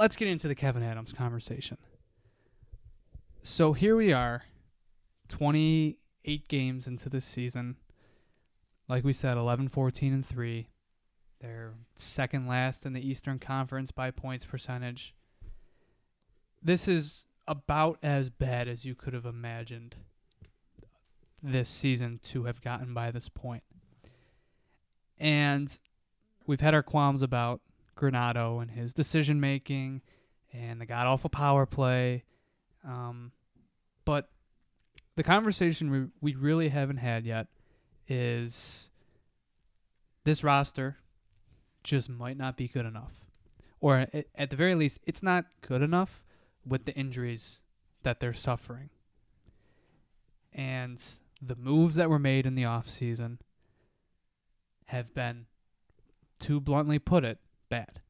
let's get into the Kevyn Adams conversation. So here we are, 28 games into this season. Like we said, 11-14-3. They're second last in the Eastern Conference by points percentage. This is about as bad as you could have imagined this season to have gotten by this point. And we've had our qualms about Granato and his decision-making and the god-awful power play. But the conversation we really haven't had yet is this roster just might not be good enough. Or at the very least, it's not good enough with the injuries that they're suffering. And the moves that were made in the offseason have been, to bluntly put it, bad.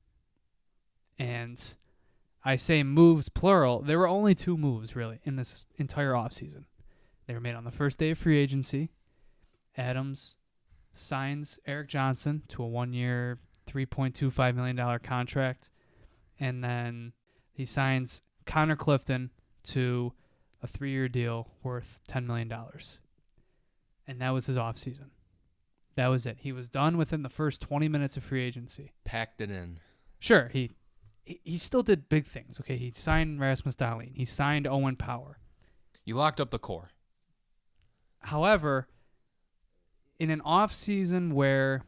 And I say moves plural. There were only 2 moves, really, in this entire offseason. They were made on the first day of free agency. Adams signs Eric Johnson to a 1-year, $3.25 million contract. And then he signs Connor Clifton to a 3-year deal worth $10 million. And that was his offseason. That was it. He was done within the first 20 minutes of free agency. Packed it in. Sure, he still did big things. Okay, he signed Rasmus Dahlin. He signed Owen Power. You locked up the core. However, in an offseason where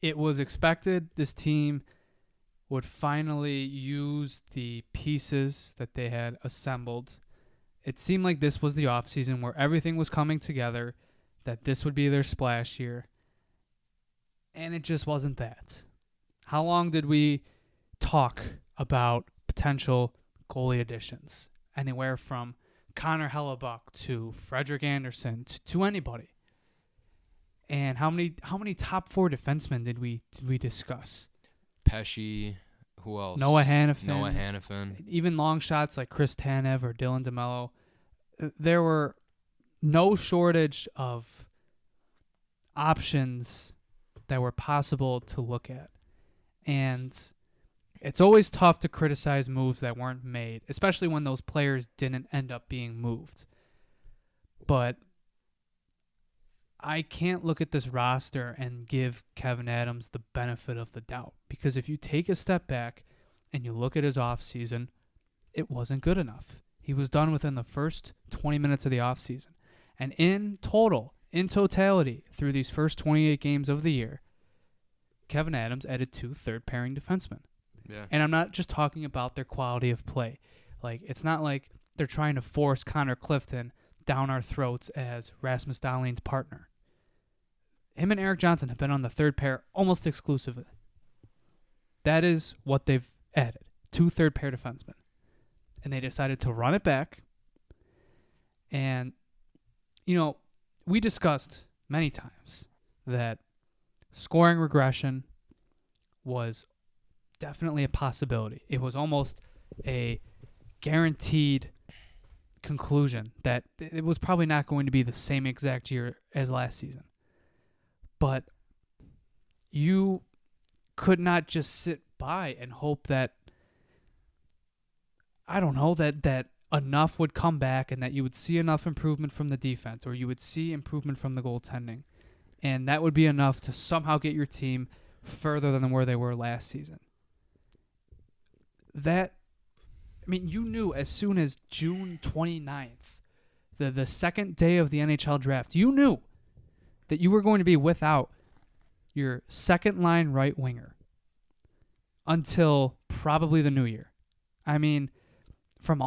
it was expected this team would finally use the pieces that they had assembled, it seemed like this was the offseason where everything was coming together, that this would be their splash year. And it just wasn't that. How long did we talk about potential goalie additions? Anywhere from Connor Hellebuck to Frederick Anderson to anybody. And how many top 4 defensemen did we discuss? Pesci, who else? Noah Hannafin. Even long shots like Chris Tanev or Dylan DeMello. There were no shortage of options that were possible to look at. And it's always tough to criticize moves that weren't made, especially when those players didn't end up being moved. But I can't look at this roster and give Kevyn Adams the benefit of the doubt, because if you take a step back and you look at his offseason, it wasn't good enough. He was done within the first 20 minutes of the offseason. And in totality, through these first 28 games of the year, Kevyn Adams added 2 third-pairing defensemen. Yeah. And I'm not just talking about their quality of play. Like, it's not like they're trying to force Connor Clifton down our throats as Rasmus Dahlin's partner. Him and Eric Johnson have been on the third pair almost exclusively. That is what they've added, 2 third-pair defensemen. And they decided to run it back. And, you know, we discussed many times that scoring regression was definitely a possibility. It was almost a guaranteed conclusion that it was probably not going to be the same exact year as last season. But you could not just sit by and hope that, I don't know, that enough would come back and that you would see enough improvement from the defense or you would see improvement from the goaltending. And that would be enough to somehow get your team further than where they were last season. You knew as soon as June 29th, the second day of the NHL draft, you knew that you were going to be without your second-line right winger until probably the new year. I mean, from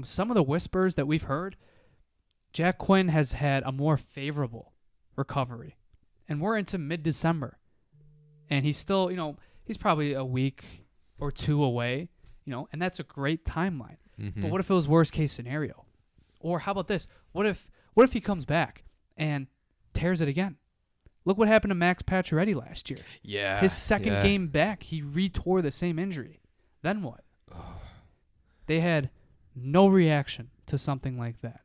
some of the whispers that we've heard, Jack Quinn has had a more favorable recovery. And we're into mid-December. And he's still, he's probably a week or 2 away, and that's a great timeline. Mm-hmm. But what if it was worst-case scenario? Or how about this? What if he comes back and tears it again? Look what happened to Max Pacioretty last year. Yeah. His second game back, he retore the same injury. Then what? They had no reaction to something like that.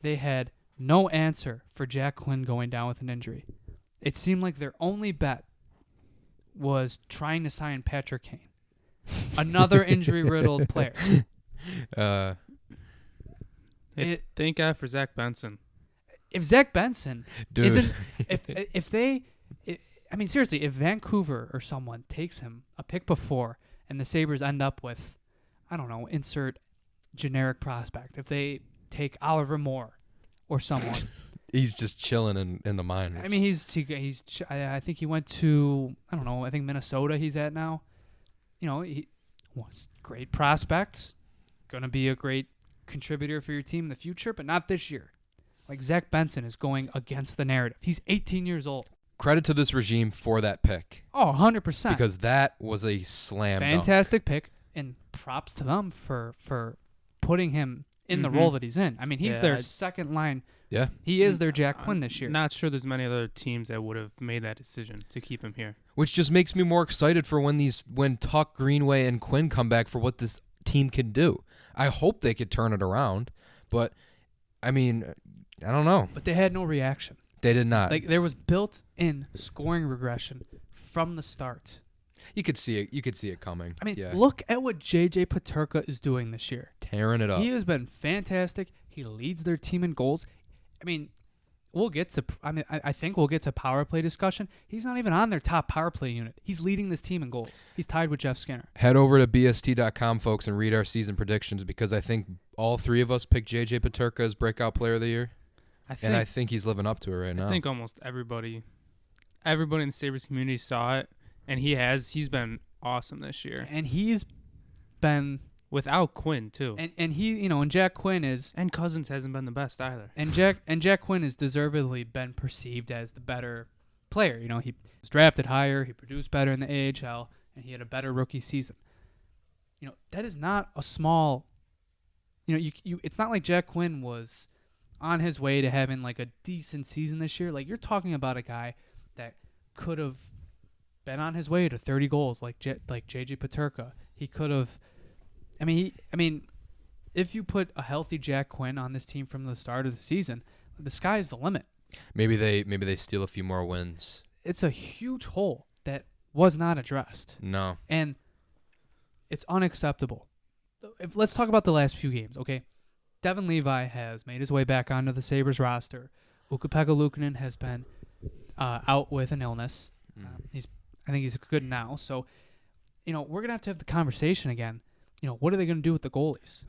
They had no answer for Jack Quinn going down with an injury. It seemed like their only bet was trying to sign Patrick Kane, another injury-riddled player. Thank God for Zach Benson. If Zach Benson Dude. isn't, I mean, seriously, if Vancouver or someone takes him a pick before and the Sabres end up with, I don't know, insert generic prospect. If they take Oliver Moore or someone. He's just chilling in the minors. I mean, I think he went to, I don't know, I think Minnesota he's at now. You know, he was great prospect, going to be a great contributor for your team in the future, but not this year. Like, Zach Benson is going against the narrative. He's 18 years old. Credit to this regime for that pick. Oh, 100%. Because that was a slam dunk. Fantastic pick, and props to them for putting him in the role that he's in. I mean, he's their second line. Yeah. He is their Jack Quinn this year. Not sure there's many other teams that would have made that decision to keep him here. Which just makes me more excited for when Tuck, Greenway, and Quinn come back for what this team can do. I hope they could turn it around, but, I mean, I don't know. But they had no reaction. They did not. Like, there was built-in scoring regression from the start. You could see it. You could see it coming. I mean, yeah. Look at what J.J. Peterka is doing this year. Tearing it up. He has been fantastic. He leads their team in goals. I mean, we'll get to. I think we'll get to power play discussion. He's not even on their top power play unit. He's leading this team in goals. He's tied with Jeff Skinner. Head over to bst.com, folks, and read our season predictions because I think all three of us picked J.J. Peterka as breakout player of the year. I think he's living up to it right now. I think almost everybody in the Sabres community saw it, and he's been awesome this year. And he's been without Quinn too. And he, and Jack Quinn is, and Cousins hasn't been the best either. And Jack Quinn has deservedly been perceived as the better player. He was drafted higher, he produced better in the AHL, and he had a better rookie season. That is not a small. It's not like Jack Quinn was on his way to having like a decent season this year. Like, you're talking about a guy that could have been on his way to 30 goals, like J.J. Peterka. He could have. I mean, if you put a healthy Jack Quinn on this team from the start of the season, the sky is the limit. Maybe they steal a few more wins. It's a huge hole that was not addressed. No, and it's unacceptable. Let's talk about the last few games, okay? Devin Levi has made his way back onto the Sabres roster. Ukko-Pekka Luukkonen has been out with an illness. I think he's good now. So, we're going to have the conversation again. What are they going to do with the goalies?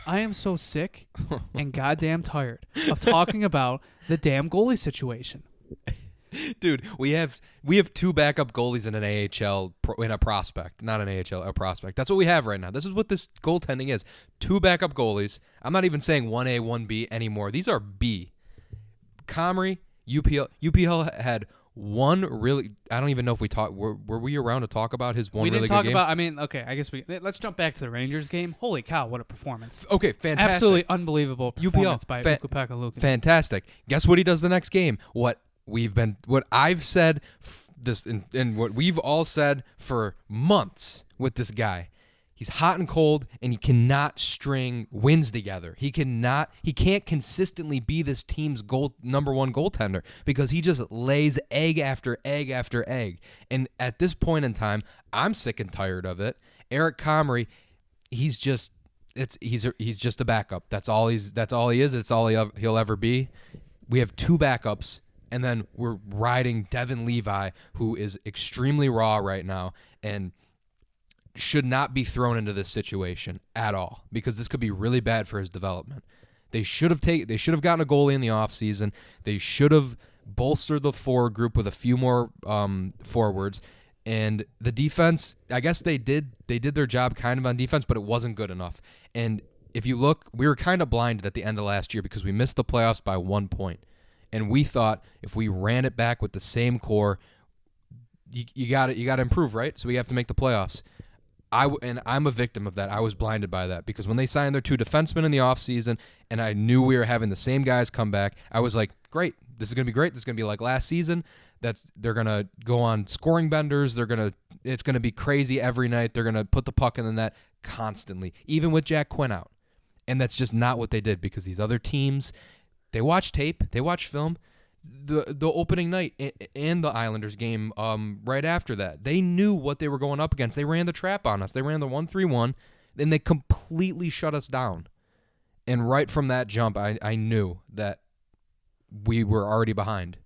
I am so sick and goddamn tired of talking about the damn goalie situation. Dude, we have two backup goalies in an AHL in a prospect, not an AHL, a prospect. That's what we have right now. This is what this goaltending is. Two backup goalies. I'm not even saying 1A, 1B anymore. These are B. Comrie, UPL had one really. I don't even know if we talked. Were we around to talk about his one really good game? We didn't talk about. Okay. I guess let's jump back to the Rangers game. Holy cow! What a performance. Okay, fantastic. Absolutely unbelievable performance by Ukko-Pekka Luukkonen. Fantastic. Guess what he does the next game? What I've said and what we've all said for months with this guy. He's hot and cold, and he cannot string wins together. He can't consistently be this team's number one goaltender because he just lays egg after egg after egg. And at this point in time, I'm sick and tired of it. Eric Comrie, he's just a backup. That's all he is. It's all he'll ever be. We have two backups. And then we're riding Devin Levi, who is extremely raw right now and should not be thrown into this situation at all because this could be really bad for his development. They should have gotten a goalie in the offseason. They should have bolstered the forward group with a few more forwards. And the defense, I guess they did their job kind of on defense, but it wasn't good enough. And if you look, we were kind of blinded at the end of last year because we missed the playoffs by 1 point. And we thought if we ran it back with the same core, you got to improve, right? So we have to make the playoffs. I'm a victim of that. I was blinded by that because when they signed their two defensemen in the offseason and I knew we were having the same guys come back, I was like, great. This is going to be great. This is going to be like last season. They're going to go on scoring benders. It's going to be crazy every night. They're going to put the puck in the net constantly, even with Jack Quinn out. And that's just not what they did because these other teams, they watch tape, they watch film. the opening night and the Islanders game right after that. They knew what they were going up against. They ran the trap on us. They ran the 1-3-1, and they completely shut us down. And right from that jump, I knew that we were already behind.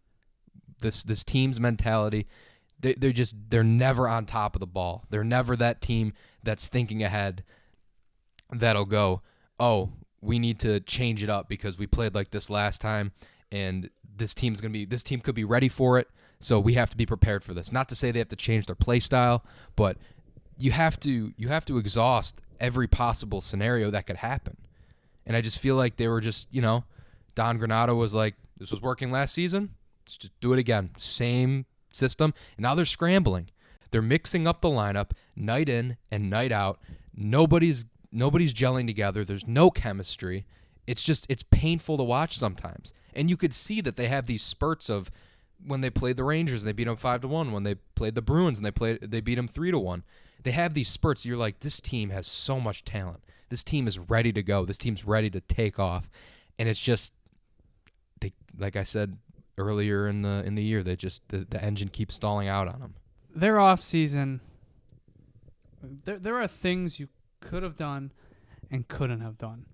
This team's mentality, they're never on top of the ball. They're never that team that's thinking ahead that'll go, oh, we need to change it up because we played like this last time, and this team could be ready for it, so we have to be prepared for this. Not to say they have to change their play style, but you have to exhaust every possible scenario that could happen. And I just feel like they were just, Don Granato was like, this was working last season, let's just do it again. Same system, and now they're scrambling. They're mixing up the lineup night in and night out. Nobody's gelling together. There's no chemistry. It's painful to watch sometimes. And you could see that they have these spurts of when they played the Rangers and they beat them 5-1, when they played the Bruins and they beat them 3-1. They have these spurts. You're like, this team has so much talent. This team is ready to go. This team's ready to take off. And it's just, they, like I said earlier in the year, they just the engine keeps stalling out on them. Their off season, there are things you could have done and couldn't have done.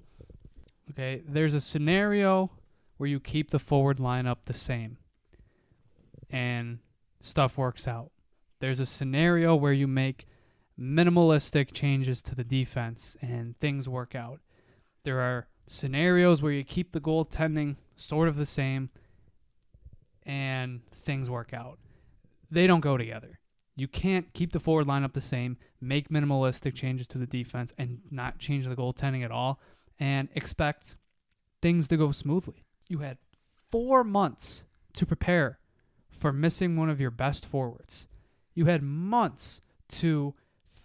Okay, there's a scenario where you keep the forward lineup the same and stuff works out. There's a scenario where you make minimalistic changes to the defense and things work out. There are scenarios where you keep the goaltending sort of the same and things work out. They don't go together. You can't keep the forward lineup the same, make minimalistic changes to the defense, and not change the goaltending at all, and expect things to go smoothly. You had 4 months to prepare for missing one of your best forwards. You had months to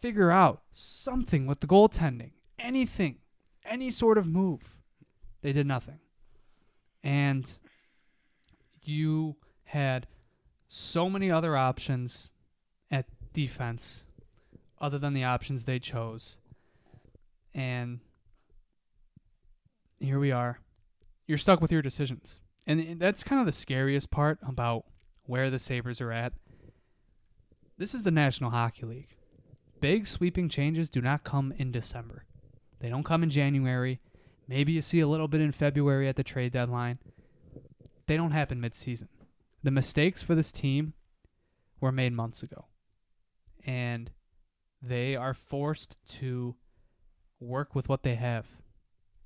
figure out something with the goaltending, anything, any sort of move. They did nothing. And you had so many other options at defense other than the options they chose. And here we are. You're stuck with your decisions. And that's kind of the scariest part about where the Sabres are at. This is the National Hockey League. Big sweeping changes do not come in December. They don't come in January. Maybe you see a little bit in February at the trade deadline. They don't happen mid-season. The mistakes for this team were made months ago. And they are forced to work with what they have.